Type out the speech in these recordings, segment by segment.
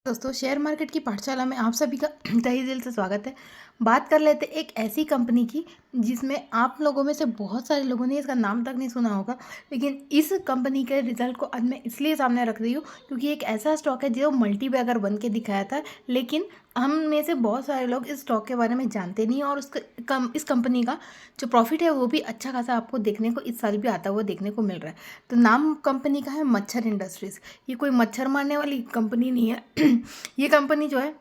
दोस्तों, share market की पाठशाला में आप सभी का तहे दिल से स्वागत है। बात कर लेते हैं एक ऐसी कंपनी की जिसमें आप लोगों में से बहुत सारे लोगों ने इसका नाम तक नहीं सुना होगा। लेकिन इस कंपनी के रिजल्ट को आज मैं इसलिए सामने रख रही हूँ क्योंकि एक ऐसा स्टॉक है जो मल्टी बैगर बन के दिखाया था। लेकिन हम में से बहुत सारे लोग इस स्टॉक के बारे में जानते नहीं, और इस कंपनी का जो प्रॉफिट है वो भी अच्छा खासा आपको देखने को इस साल भी आता हुआ देखने को मिल रहा है। तो नाम कंपनी का है मच्छर इंडस्ट्रीज़। ये कोई मच्छर मारने वाली कंपनी नहीं है। ये कंपनी जो है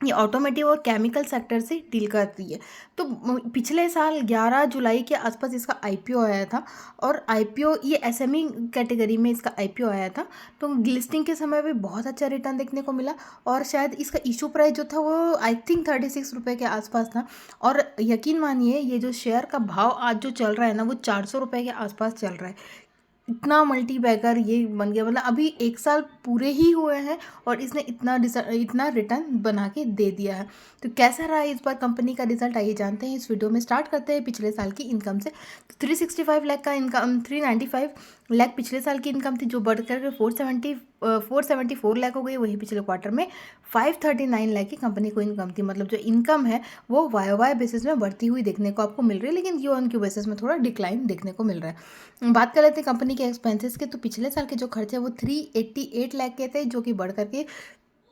ये ऑटोमेटिव और केमिकल सेक्टर से डील करती है। तो पिछले साल 11 जुलाई के आसपास इसका आईपीओ आया था, और आईपीओ ये एसएमई कैटेगरी में इसका आईपीओ आया था। तो लिस्टिंग के समय भी बहुत अच्छा रिटर्न देखने को मिला, और शायद इसका इशू प्राइस जो था वो आई थिंक 36 रुपये के आसपास था। और यकीन मानिए ये जो शेयर का भाव आज जो चल रहा है ना, वो 400 रुपये के आसपास चल रहा है। इतना मल्टी बैगर ये बन गया, मतलब अभी 1 साल पूरे ही हुए हैं और इसने इतना रिटर्न बना के दे दिया है। तो कैसा रहा इस बार कंपनी का रिजल्ट, आइए जानते हैं इस वीडियो में। स्टार्ट करते हैं पिछले साल की इनकम से। 365 लाख का इनकम, 395 लाख पिछले साल की इनकम थी, जो बढ़ कर 474 लाख हो गई। वही पिछले क्वार्टर में 539 लाख की कंपनी को इनकम थी। मतलब जो इनकम है वो वाई बेसिस में बढ़ती हुई देखने को आपको मिल रही है, लेकिन क्यू ऑन क्यू बेसिस में थोड़ा डिक्लाइन देखने को मिल रहा है। बात कर लेते हैं कंपनी के एक्सपेंसेस के। तो पिछले साल के जो खर्चे वो 388 लाख के थे, जो कि बढ़ करके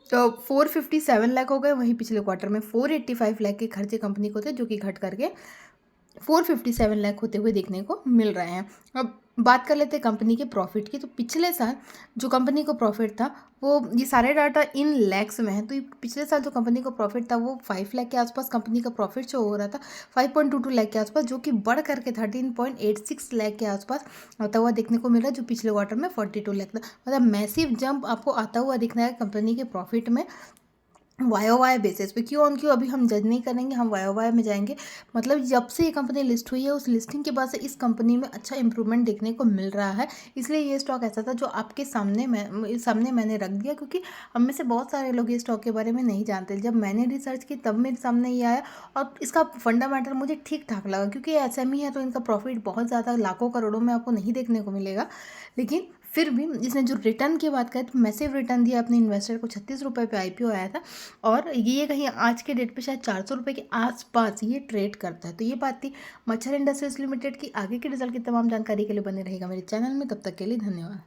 457 लाख हो गए। वहीं पिछले क्वार्टर में 485 लाख के खर्चे कंपनी को थे, जो कि घट करके 457 लाख होते हुए देखने को मिल रहे हैं। अब बात कर लेते हैं कंपनी के प्रॉफिट की। तो पिछले साल जो कंपनी को प्रॉफिट था वो, ये सारे डाटा इन लैक्स में है। तो पिछले साल जो कंपनी को प्रॉफिट था वो 5 लाख के आसपास कंपनी का प्रॉफिट शो हो रहा था, 5.22 लाख के आसपास, जो कि बढ़ करके 13.86 लाख के आसपास आता हुआ देखने को मिल रहा है, जो पिछले क्वार्टर में 42 लाख था। मतलब मैसिव जंप आपको आता हुआ दिख रहा है कंपनी के प्रॉफिट में वाई बेसिस पे। क्यों ऑन क्यों अभी हम जज नहीं करेंगे, हम वाई में जाएंगे। मतलब जब से ये कंपनी लिस्ट हुई है, उस लिस्टिंग के बाद से इस कंपनी में अच्छा इंप्रूवमेंट देखने को मिल रहा है। इसलिए ये स्टॉक ऐसा था जो आपके सामने मैंने रख दिया, क्योंकि हम में से बहुत सारे लोग ये स्टॉक के बारे में नहीं जानते। जब मैंने रिसर्च की तब मेरे सामने ये आया, और इसका फंडामेंटल मुझे ठीक ठाक लगा, क्योंकि एसएमई है तो इनका प्रॉफिट बहुत ज़्यादा लाखों करोड़ों में आपको नहीं देखने को मिलेगा। लेकिन फिर भी इसने जो रिटर्न की बात करें तो मैसिव रिटर्न दिया अपने इन्वेस्टर को। 36 रुपये पे आईपीओ आया था, और ये कहीं आज के डेट पे शायद 400 रुपये के आसपास ये ट्रेड करता है। तो ये बात थी मच्छर इंडस्ट्रीज लिमिटेड की। आगे के रिजल्ट की तमाम जानकारी के लिए बने रहेगा मेरे चैनल में। तब तक के लिए धन्यवाद।